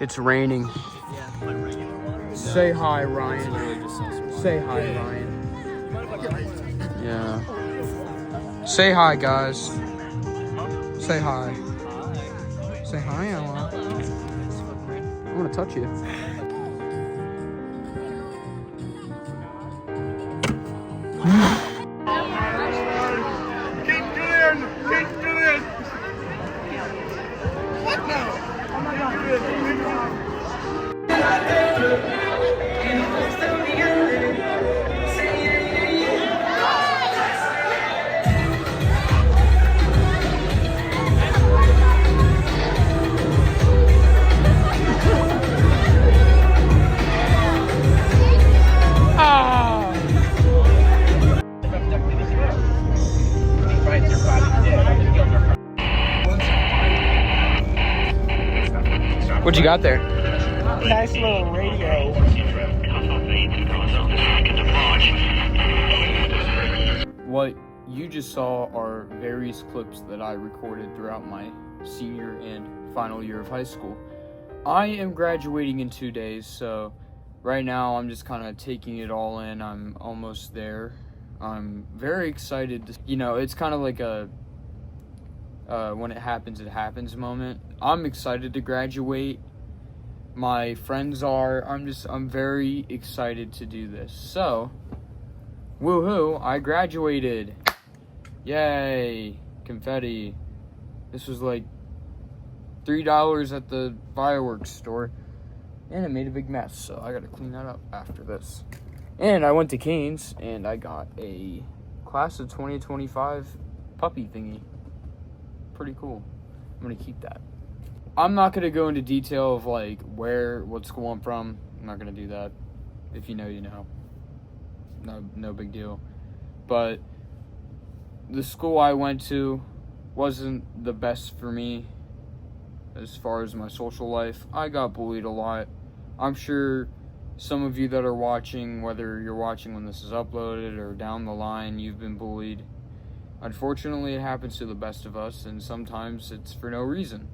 It's raining. Say hi, Ryan. Say hi, Ryan. Yeah. Say hi, guys. Say hi. Say hi, Ella. I want to touch you. Keep Julian! Keep Julian! What now? Oh my God. What you got there? Nice little radio. What you just saw are various clips that I recorded throughout my senior and final year of high school. I am graduating in 2 days, so right now I'm just kind of taking it all in. I'm almost there. I'm very excited. It's kind of like a when it happens moment. I'm excited to graduate. My friends are. I'm very excited to do this. So, woohoo, I graduated. Yay, confetti. This was like $3 at the fireworks store, and it made a big mess, so I gotta clean that up after this. And I went to Cane's, and I got a class of 2025 puppy thingy. Pretty cool. I'm gonna keep that. I'm not gonna go into detail of like what school I'm from. I'm not gonna do that. If you know, you know. No big deal. But the school I went to wasn't the best for me as far as my social life. I got bullied a lot. I'm sure some of you that are watching, whether you're watching when this is uploaded or down the line, you've been bullied. Unfortunately, it happens to the best of us, and sometimes it's for no reason.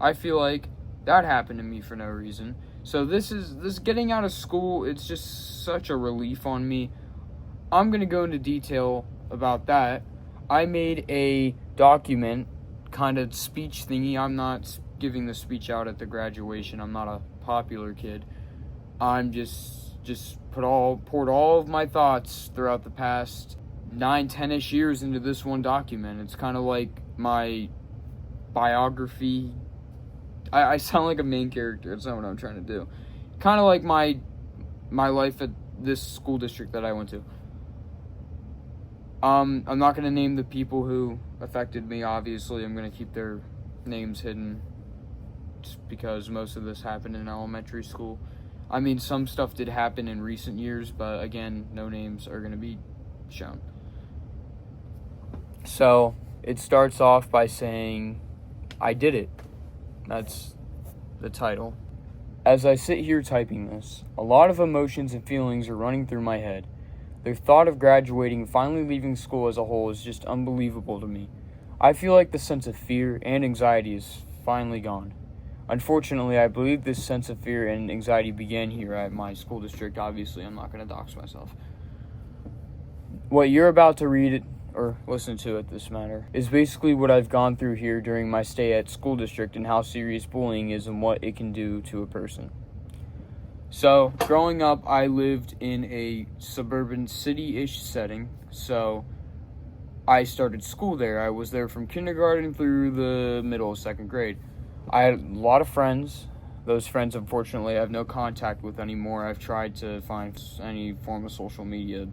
I feel like that happened to me for no reason. So this getting out of school, it's just such a relief on me. I'm going to go into detail about that. I made a document, kind of speech thingy. I'm not giving the speech out at the graduation. I'm not a popular kid. I'm just poured all of my thoughts throughout the past 9-10ish years into this one document. It's kind of like my biography. I sound like a main character. That's not what I'm trying to do. Kind of like my life at this school district that I went to. I'm not going to name the people who affected me, obviously. I'm going to keep their names hidden just because most of this happened in elementary school. I mean, some stuff did happen in recent years, but again, no names are going to be shown. So, it starts off by saying, I did it. That's the title. As I sit here typing this, a lot of emotions and feelings are running through my head. The thought of graduating and finally leaving school as a whole is just unbelievable to me. I feel like the sense of fear and anxiety is finally gone. Unfortunately, I believe this sense of fear and anxiety began here at my school district. Obviously, I'm not going to dox myself. What you're about to read or listen to at this matter is basically what I've gone through here during my stay at school district and how serious bullying is and what it can do to a person. So, growing up, I lived in a suburban city-ish setting, so I started school there. I was there from kindergarten through the middle of second grade. I had a lot of friends. Those friends, unfortunately, I have no contact with anymore. I've tried to find any form of social media,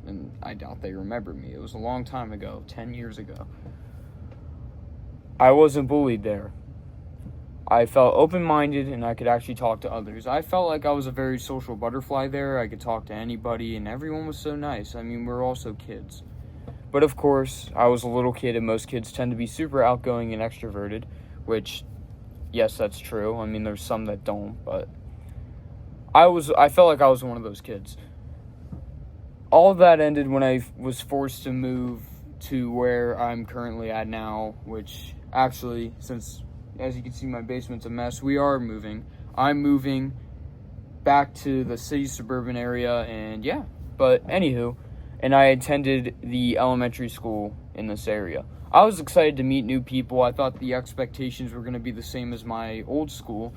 and I doubt they remember me. It was a long time ago, 10 years ago. I wasn't bullied there. I felt open-minded, and I could actually talk to others. I felt like I was a very social butterfly there. I could talk to anybody, and everyone was so nice. I mean, we're also kids. But of course, I was a little kid, and most kids tend to be super outgoing and extroverted, which, yes, that's true. I mean, there's some that don't, but I felt like I was one of those kids. All of that ended when I was forced to move to where I'm currently at now, which actually, since, as you can see, my basement's a mess, we are moving. I'm moving back to the city suburban area, and yeah. But anywho, and I attended the elementary school in this area. I was excited to meet new people. I thought the expectations were going to be the same as my old school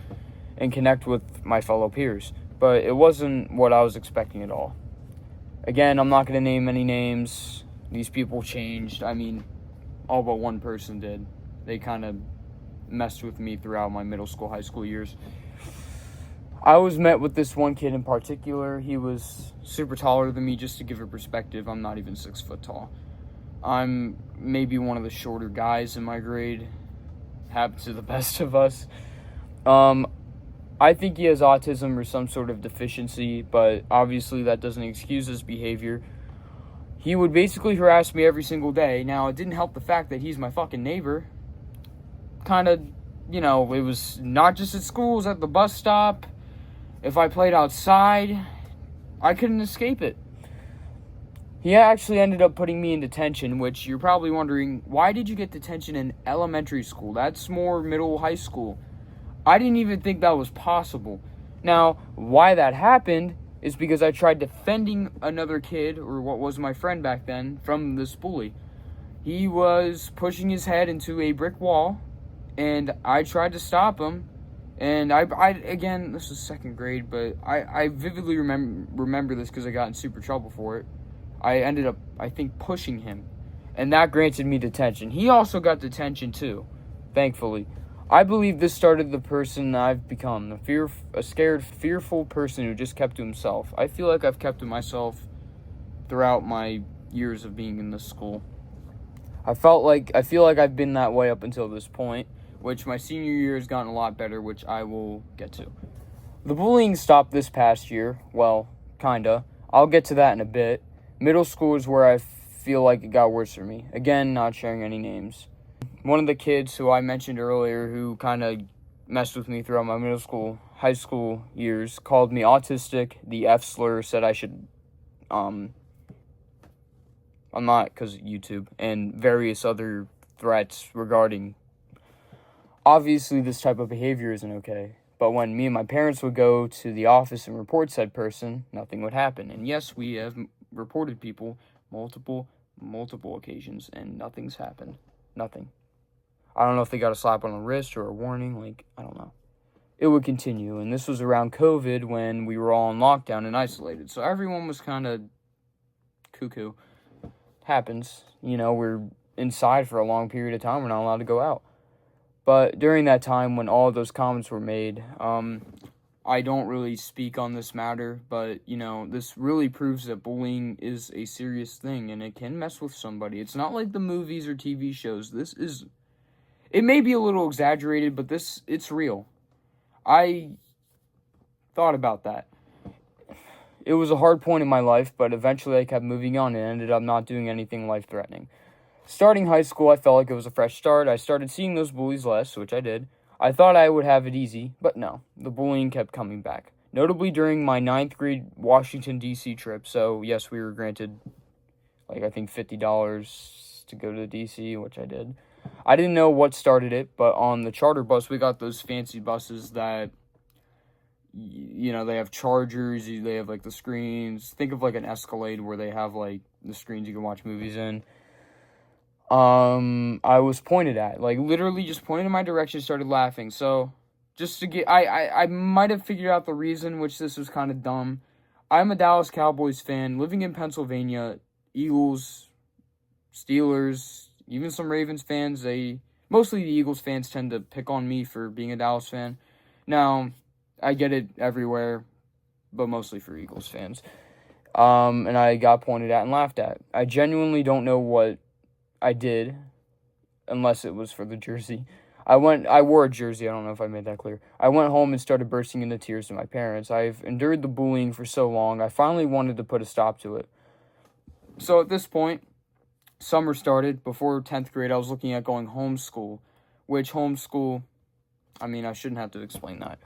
and connect with my fellow peers, but it wasn't what I was expecting at all. Again, I'm not going to name any names. These people changed. I mean, all but one person did. They kind of messed with me throughout my middle school, high school years. I was met with this one kid in particular. He was super taller than me. Just to give a perspective, I'm not even 6 foot tall. I'm maybe one of the shorter guys in my grade. Happens to the best of us. I think he has autism or some sort of deficiency, but obviously that doesn't excuse his behavior. He would basically harass me every single day. Now, it didn't help the fact that he's my fucking neighbor. Kind of, it was not just at schools, at the bus stop. If I played outside, I couldn't escape it. He actually ended up putting me in detention, which you're probably wondering, why did you get detention in elementary school? That's more middle high school. I didn't even think that was possible. Now, why that happened is because I tried defending another kid, or what was my friend back then, from this bully. He was pushing his head into a brick wall, and I tried to stop him. And I again, this was second grade, but I vividly remember this because I got in super trouble for it. I ended up, I think, pushing him, and that granted me detention. He also got detention too, thankfully. I believe this started the person I've become, a scared, fearful person who just kept to himself. I feel like I've kept to myself throughout my years of being in this school. I feel like I've been that way up until this point, which my senior year has gotten a lot better, which I will get to. The bullying stopped this past year. Well, kinda. I'll get to that in a bit. Middle school is where I feel like it got worse for me. Again, not sharing any names. One of the kids who I mentioned earlier who kind of messed with me throughout my middle school, high school years, called me autistic, the F slur, said I should, I'm not, because YouTube, and various other threats regarding, obviously this type of behavior isn't okay, but when me and my parents would go to the office and report said person, nothing would happen. And yes, we have reported people multiple occasions, and nothing's happened. Nothing. I don't know if they got a slap on the wrist or a warning, I don't know. It would continue, and this was around COVID when we were all in lockdown and isolated, so everyone was kind of cuckoo. Happens, we're inside for a long period of time, we're not allowed to go out. But during that time when all of those comments were made, I don't really speak on this matter, but, this really proves that bullying is a serious thing, and it can mess with somebody. It's not like the movies or TV shows. It may be a little exaggerated, but it's real. I thought about that. It was a hard point in my life, but eventually I kept moving on and ended up not doing anything life-threatening. Starting high school, I felt like it was a fresh start. I started seeing those bullies less, which I did. I thought I would have it easy, but no. The bullying kept coming back. Notably during my 9th grade Washington, D.C. trip. So, yes, we were granted, I think $50 to go to D.C., which I did. I didn't know what started it, but on the charter bus, we got those fancy buses that, they have chargers, they have, the screens. Think of, an Escalade where they have, the screens you can watch movies in. I was pointed at, literally just pointed in my direction, started laughing. So, just to get, I might have figured out the reason, which this was kind of dumb. I'm a Dallas Cowboys fan, living in Pennsylvania. Eagles, Steelers, even some Ravens fans, mostly the Eagles fans tend to pick on me for being a Dallas fan. Now, I get it everywhere, but mostly for Eagles fans. And I got pointed at and laughed at. I genuinely don't know what I did, unless it was for the jersey. I wore a jersey, I don't know if I made that clear. I went home and started bursting into tears to my parents. I've endured the bullying for so long, I finally wanted to put a stop to it. So at this point, summer started. Before 10th grade, I was looking at going homeschool, which homeschool, I shouldn't have to explain that.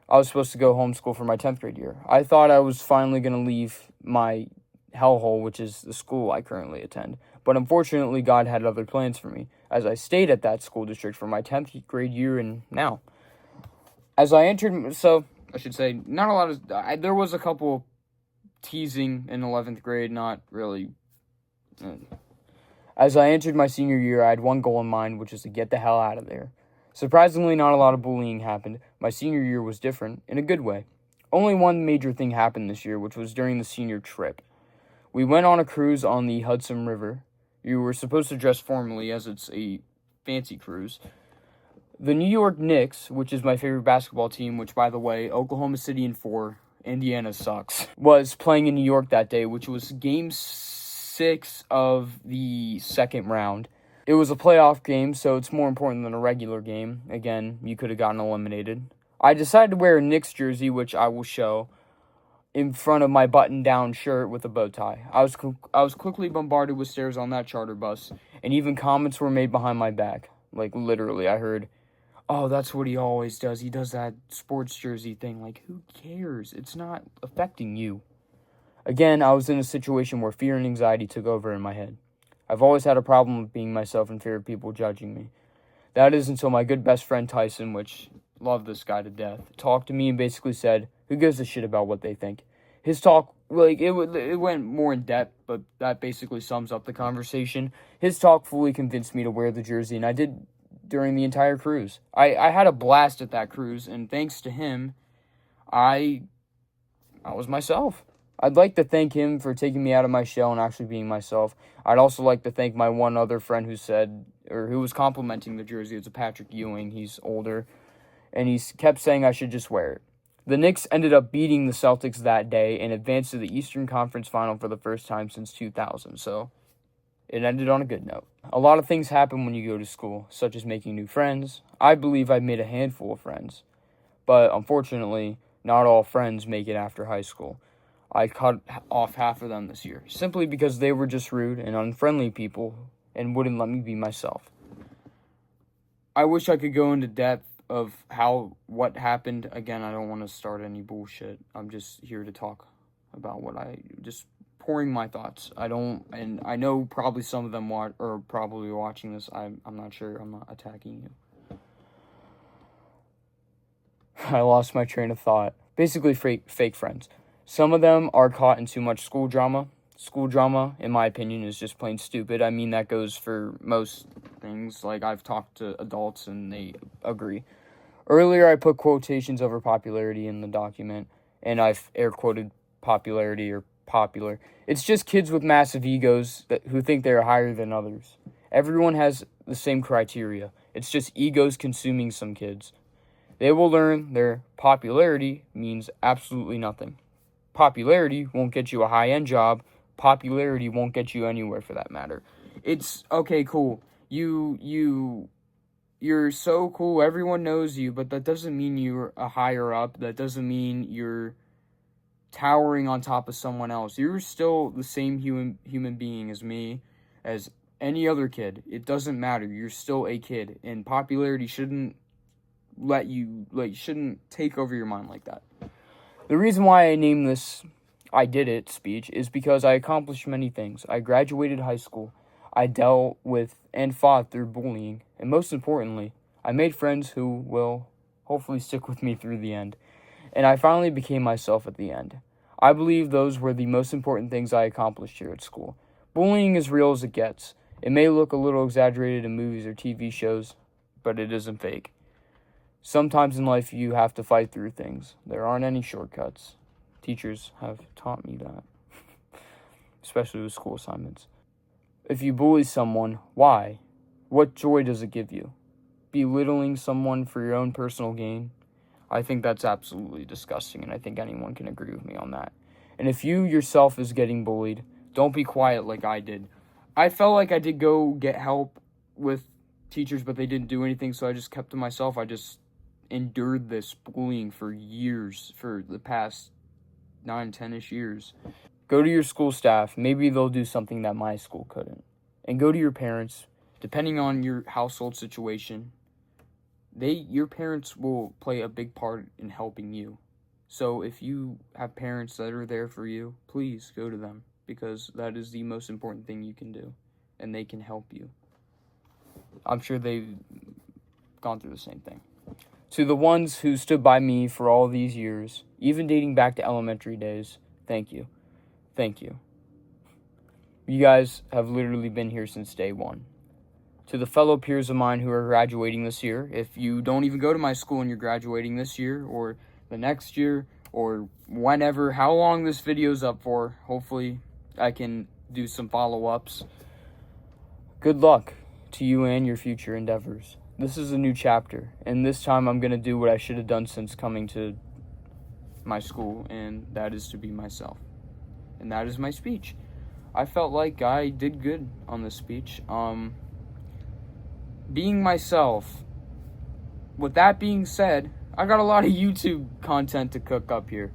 I was supposed to go homeschool for my 10th grade year. I thought I was finally going to leave my hellhole, which is the school I currently attend. But unfortunately, God had other plans for me, as I stayed at that school district for my 10th grade year and now. As I entered, so I should say, not a lot of, there was a couple teasing in 11th grade, not really. As I entered my senior year, I had one goal in mind, which was to get the hell out of there. Surprisingly, not a lot of bullying happened. My senior year was different, in a good way. Only one major thing happened this year, which was during the senior trip. We went on a cruise on the Hudson River. You were supposed to dress formally, as it's a fancy cruise. The New York Knicks, which is my favorite basketball team, which, by the way, Oklahoma City in 4, Indiana sucks, was playing in New York that day, which was Game 6 of the second round. It was a playoff game, so it's more important than a regular game. Again, you could have gotten eliminated. I decided to wear a Knicks jersey, which I will show, in front of my button-down shirt with a bow tie. I was quickly bombarded with stares on that charter bus, and even comments were made behind my back. Like, literally, I heard, "Oh, that's what he always does. He does that sports jersey thing." Like, who cares? It's not affecting you. Again, I was in a situation where fear and anxiety took over in my head. I've always had a problem with being myself and fear of people judging me. That is until my good best friend Tyson, which, love this guy to death, talked to me and basically said, "Who gives a shit about what they think?" His talk, like, it went more in depth, but that basically sums up the conversation. His talk fully convinced me to wear the jersey, and I did during the entire cruise. I had a blast at that cruise, and thanks to him, I was myself. I'd like to thank him for taking me out of my shell and actually being myself. I'd also like to thank my one other friend who was complimenting the jersey. It's a Patrick Ewing. He's older, and he kept saying I should just wear it. The Knicks ended up beating the Celtics that day and advanced to the Eastern Conference Final for the first time since 2000, so it ended on a good note. A lot of things happen when you go to school, such as making new friends. I believe I've made a handful of friends, but unfortunately, not all friends make it after high school. I cut off half of them this year, simply because they were just rude and unfriendly people and wouldn't let me be myself. I wish I could go into depth of what happened. Again, I don't want to start any bullshit. I'm just here to talk about just pouring my thoughts. And I know probably some of them are probably watching this. I'm not sure. I'm not attacking you. I lost my train of thought. Basically, fake friends. Some of them are caught in too much school drama. School drama, in my opinion, is just plain stupid. I mean, that goes for most things. Like, I've talked to adults and they agree. Earlier, I put quotations over popularity in the document, and I've air quoted popularity or popular. It's just kids with massive egos who think they're higher than others. Everyone has the same criteria. It's just egos consuming some kids. They will learn their popularity means absolutely nothing. Popularity won't get you a high-end job. Popularity won't get you anywhere for that matter. It's, okay, cool. You're so cool. Everyone knows you, but that doesn't mean you're a higher up. That doesn't mean you're towering on top of someone else. You're still the same human being as me, as any other kid. It doesn't matter. You're still a kid, and popularity shouldn't shouldn't take over your mind like that. The reason why I named this "I Did It" speech is because I accomplished many things. I graduated high school. I dealt with and fought through bullying. And most importantly, I made friends who will hopefully stick with me through the end. And I finally became myself at the end. I believe those were the most important things I accomplished here at school. Bullying is real as it gets. It may look a little exaggerated in movies or TV shows, but it isn't fake. Sometimes in life, you have to fight through things. There aren't any shortcuts. Teachers have taught me that, especially with school assignments. If you bully someone, why? What joy does it give you? Belittling someone for your own personal gain? I think that's absolutely disgusting, and I think anyone can agree with me on that. And if you yourself is getting bullied, don't be quiet like I did. I felt like I did go get help with teachers, but they didn't do anything, so I just kept to myself. I just endured this bullying for years, for the past 9, 10-ish years. Go to your school staff. Maybe they'll do something that my school couldn't. And go to your parents. Depending on your household situation, your parents will play a big part in helping you. So if you have parents that are there for you, please go to them, because that is the most important thing you can do, and they can help you. I'm sure they've gone through the same thing. To the ones who stood by me for all these years, even dating back to elementary days, thank you. Thank you. You guys have literally been here since day one. To the fellow peers of mine who are graduating this year, if you don't even go to my school and you're graduating this year or the next year or whenever, how long this video's up for, hopefully I can do some follow-ups. Good luck to you and your future endeavors. This is a new chapter, and this time I'm going to do what I should have done since coming to my school, and that is to be myself. And that is my speech. I felt like I did good on this speech. Being myself. With that being said, I got a lot of YouTube content to cook up here.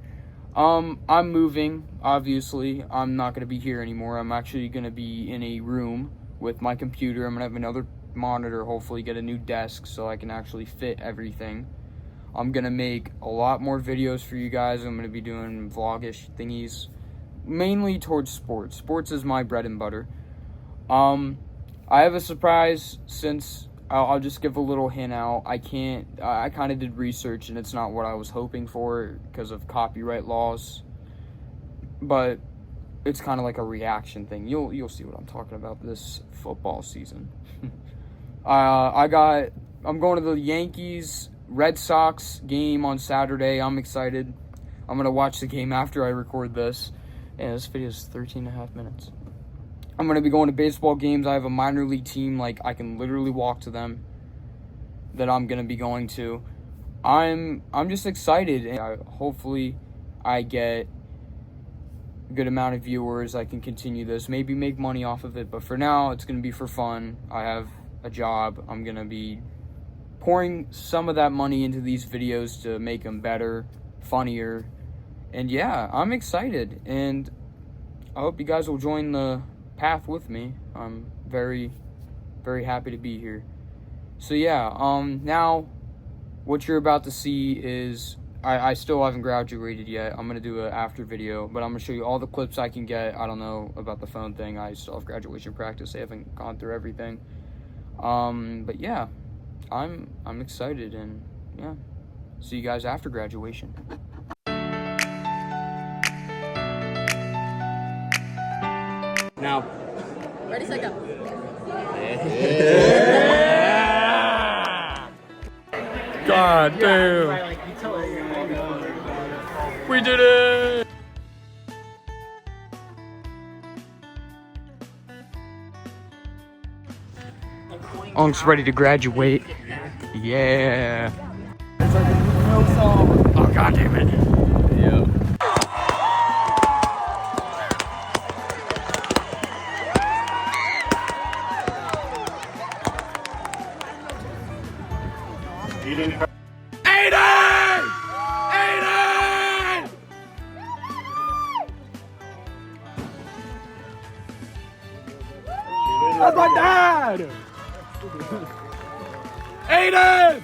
I'm moving, obviously. I'm not going to be here anymore. I'm actually going to be in a room with my computer. I'm going to have another monitor, hopefully get a new desk so I can actually fit everything. I'm going to make a lot more videos for you guys. I'm going to be doing vlogish thingies, mainly towards sports. Sports is my bread and butter. I have a surprise since I'll just give a little hint out. I kind of did research and it's not what I was hoping for because of copyright laws. But it's kind of like a reaction thing. You'll see what I'm talking about this football season. I'm going to the Yankees Red Sox game on Saturday. I'm excited. I'm going to watch the game after I record this. And this video is 13 and a half minutes. I'm going to be going to baseball games. I have a minor league team, like I can literally walk to them, that I'm going to be going to. I'm just excited, and hopefully I get a good amount of viewers. I can continue this, maybe make money off of it, but for now it's going to be for fun. I have a job. I'm going to be pouring some of that money into these videos to make them better, funnier, and yeah, I'm excited, and I hope you guys will join the path with me. I'm very, very happy to be here. So yeah, now what you're about to see is I still haven't graduated yet. I'm gonna do an after video, but I'm gonna show you all the clips I can get. I don't know about the phone thing. I still have graduation practice. I haven't gone through everything. But yeah, I'm excited, and yeah, see you guys after graduation. Now, ready, set, go. Yeah. God damn. We did it. Unc's ready to graduate. Yeah. Oh, God damn it. Yeah. Aiden! Aiden! That's my dad! Aiden!